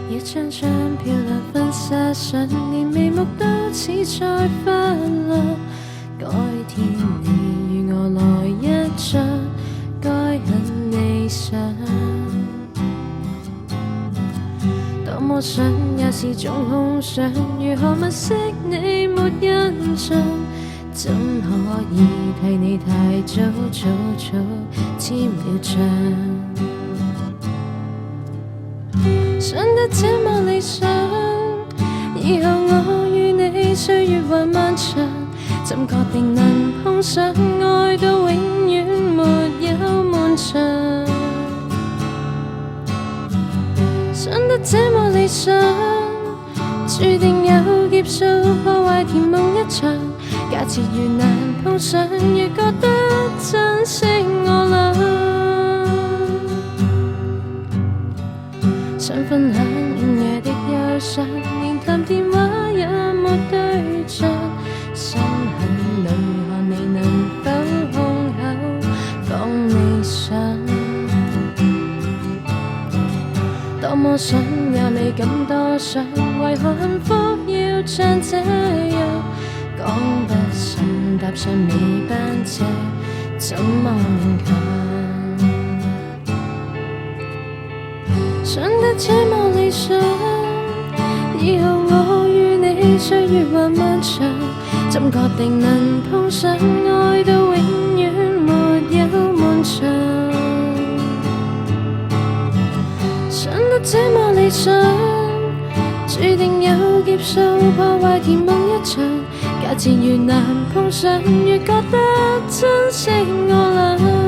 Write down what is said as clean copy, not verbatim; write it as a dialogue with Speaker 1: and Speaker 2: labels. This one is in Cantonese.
Speaker 1: 一張張漂亮婚紗相，連眉目都似在忽略。改天你與我來一仗，該很理想。多麼想也是種空想，如何物色你沒印象？怎可以替你太早簽了帳？想得這麼理想，以後我與你歲月還漫長，怎確定能碰上愛到永遠沒有滿場？想得這麼理想，注定有劫數破壞甜夢一場。假設越難碰上，越覺得珍惜我倆。想分享午夜的憂傷，連談電話也沒對象。心很累，看你能否空口講理想。多麼想也未敢多想，為何幸福要像這樣？講不上搭上尾班車，怎麼勉強？想得這麼理想，以後我與你歲月還漫長，怎確定能碰上愛到永遠沒有滿場？想得這麼理想，注定有劫數破壞甜夢一場。假設越難碰上，越覺得珍惜我倆。